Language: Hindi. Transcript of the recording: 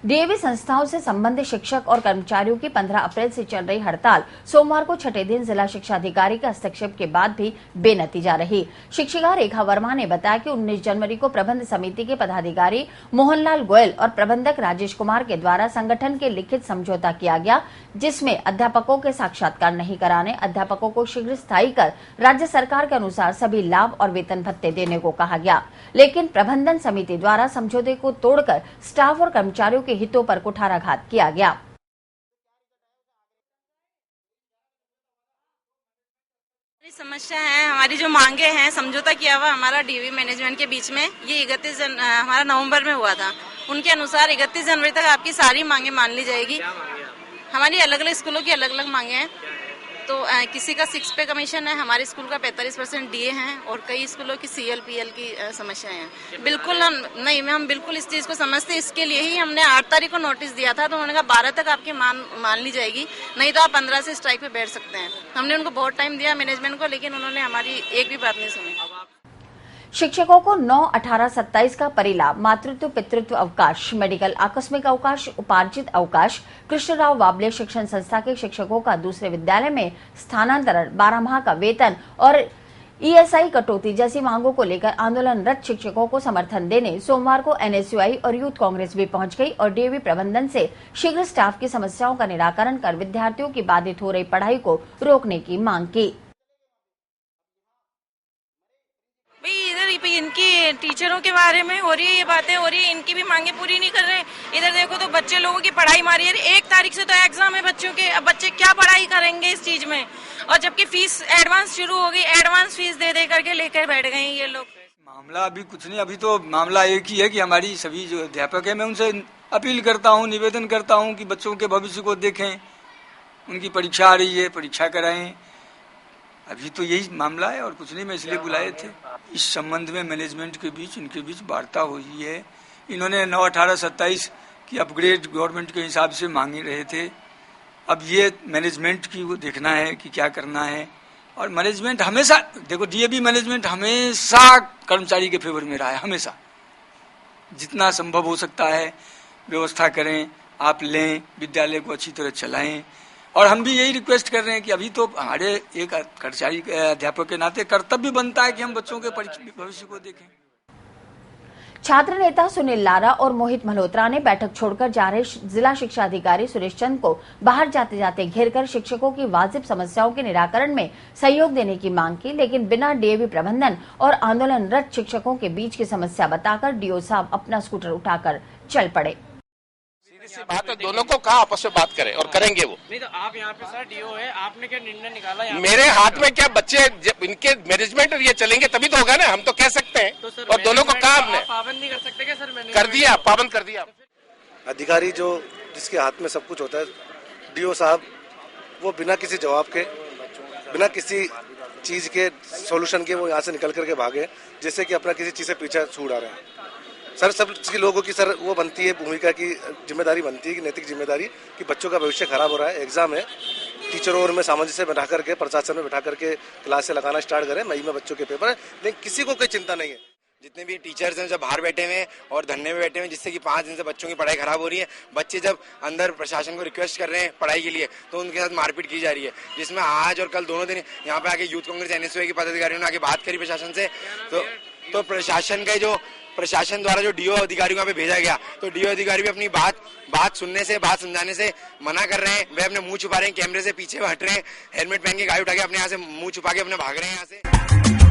डीएवी संस्थाओं से संबंधित शिक्षक और कर्मचारियों की 15 अप्रैल से चल रही हड़ताल सोमवार को छठे दिन जिला शिक्षा अधिकारी के हस्तक्षेप के बाद भी बेनतीजा रही। शिक्षिका रेखा वर्मा ने बताया कि 19 जनवरी को प्रबंध समिति के पदाधिकारी मोहनलाल गोयल और प्रबंधक राजेश कुमार के द्वारा संगठन के लिखित समझौता किया गया, जिसमें अध्यापकों के साक्षात्कार नहीं कराने, अध्यापकों को शीघ्र स्थायी कर राज्य सरकार के अनुसार सभी लाभ और वेतन भत्ते देने को कहा गया। लेकिन प्रबंधन समिति द्वारा समझौते को तोड़कर स्टाफ और कर्मचारियों के हितों पर कुठाराघात किया गया। समस्या है, हमारी जो मांगे हैं, समझौता किया हुआ हमारा डीवी मैनेजमेंट के बीच में, ये 31 हमारा नवंबर में हुआ था। उनके अनुसार 31 जनवरी तक आपकी सारी मांगे मान ली जाएगी। हमारी अलग अलग स्कूलों की अलग अलग मांगे हैं। तो किसी का 6 पे कमीशन है, हमारे स्कूल का 45% डीए हैं और कई स्कूलों की CL-PL की समस्याएं हैं। बिल्कुल हम बिल्कुल इस चीज को समझते, इसके लिए ही हमने 8 तारीख को नोटिस दिया था। तो उन्होंने कहा 12 तक आपकी मान ली जाएगी, नहीं तो आप 15 से स्ट्राइक पे बैठ सकते हैं। हमने उनको बहुत टाइम दिया मैनेजमेंट को, लेकिन उन्होंने हमारी एक भी बात नहीं सुनी। शिक्षकों को 9, 18, 27 का परिलाभ, मातृत्व पितृत्व अवकाश, मेडिकल आकस्मिक अवकाश, उपार्जित अवकाश, कृष्णराव वाबले शिक्षण संस्था के शिक्षकों का दूसरे विद्यालय में स्थानांतरण, 12 माह का वेतन और ESI कटौती जैसी मांगों को लेकर आंदोलनरत शिक्षकों को समर्थन देने सोमवार को NSUI और यूथ कांग्रेस भी पहुंच गई और डीएवी प्रबंधन से शीघ्र स्टाफ की समस्याओं का निराकरण कर विद्यार्थियों की बाधित हो रही पढ़ाई को रोकने की मांग की। इनकी टीचरों के बारे में हो रही है, ये बातें हो रही है, इनकी भी मांगे पूरी नहीं कर रहे। इधर देखो तो बच्चे लोगों की पढ़ाई मारी है। 1 तारीख से तो एग्जाम है बच्चों के, अब बच्चे क्या पढ़ाई करेंगे इस चीज में। और जबकि फीस एडवांस शुरू हो गई, एडवांस फीस दे करके लेकर बैठ गए ये लोग। मामला अभी कुछ नहीं, अभी तो मामला एक ही है कि हमारी सभी जो अध्यापक है, मैं उनसे अपील करता हूँ, निवेदन करता हूँ कि बच्चों के भविष्य को देखें। उनकी परीक्षा आ रही है, परीक्षा कराएं। अभी तो यही मामला है और कुछ नहीं, मैं इसलिए बुलाए थे। इस संबंध में मैनेजमेंट के बीच, इनके बीच वार्ता हुई है। इन्होंने 9, 18, 27 की अपग्रेड गवर्नमेंट के हिसाब से मांगे रहे थे। अब ये मैनेजमेंट की वो देखना है कि क्या करना है। और मैनेजमेंट हमेशा, देखो डीएवी मैनेजमेंट हमेशा कर्मचारी के फेवर में रहा है, हमेशा। जितना संभव हो सकता है व्यवस्था करें, आप लें, विद्यालय को अच्छी तरह चलाएं। और हम भी यही रिक्वेस्ट कर रहे हैं कि अभी तो हमारे एक कर्मचारी अध्यापक के नाते कर्तव्य बनता है कि हम बच्चों के भविष्य को देखें। छात्र नेता सुनील लारा और मोहित मल्होत्रा ने बैठक छोड़कर जा रहे जिला शिक्षा अधिकारी सुरेश चंद को बाहर जाते जाते घेरकर शिक्षकों की वाजिब समस्याओं के निराकरण में सहयोग देने की मांग की, लेकिन बिना डीएवी प्रबंधन और आंदोलनरत शिक्षकों के बीच की समस्या बताकर डीओ साहब अपना स्कूटर उठाकर चल पड़े। बात है, दोनों को कहा आपस में बात करें और करेंगे वो। नहीं तो आप यहाँ पे सर डीओ है, आपने क्या निर्णय निकाला? मेरे हाथ में क्या, बच्चे इनके मैनेजमेंट ये चलेंगे तभी तो होगा ना, हम तो कह सकते हैं। तो और दोनों को कहा आपने, पाबंद नहीं कर सकते क्या सर? कर दिया, पाबंद कर दिया। अधिकारी जो जिसके हाथ में सब कुछ होता है, डीओ साहब, वो बिना किसी जवाब के, बिना किसी चीज के सोल्यूशन के वो यहाँ से निकल करके भागे, जैसे कि अपना किसी चीज से पीछे छूड़ा रहे हैं। सर सब लोगों की सर वो बनती है, भूमिका की जिम्मेदारी बनती है कि नैतिक जिम्मेदारी कि बच्चों का भविष्य खराब हो रहा है, एग्जाम है, टीचरों और में सामंजस्य बैठा करके, प्रशासन में बैठा करके क्लास से लगाना स्टार्ट करें। मई में बच्चों के पेपर है, लेकिन किसी को कोई चिंता नहीं है। जितने भी टीचर्स हैं जब बाहर बैठे हुए हैं और धरने में बैठे हुए हैं, जिससे कि 5 दिन से बच्चों की पढ़ाई खराब हो रही है। बच्चे जब अंदर प्रशासन को रिक्वेस्ट कर रहे हैं पढ़ाई के लिए, तो उनके साथ मारपीट की जा रही है, जिसमें आज और कल दोनों दिन यहाँ पे आके यूथ कांग्रेस NSUI के पदाधिकारियों ने आके बात करी प्रशासन से। तो प्रशासन का जो प्रशासन द्वारा जो डीओ अधिकारियों पे भेजा गया, तो डीओ अधिकारी भी अपनी बात सुनने से, बात समझाने से मना कर रहे हैं। वे अपने मुंह छुपा रहे हैं, कैमरे से पीछे हट रहे हैं, हेलमेट पहन के गाड़ी उठा के अपने यहाँ से मुंह छुपा के अपने भाग रहे हैं यहाँ से।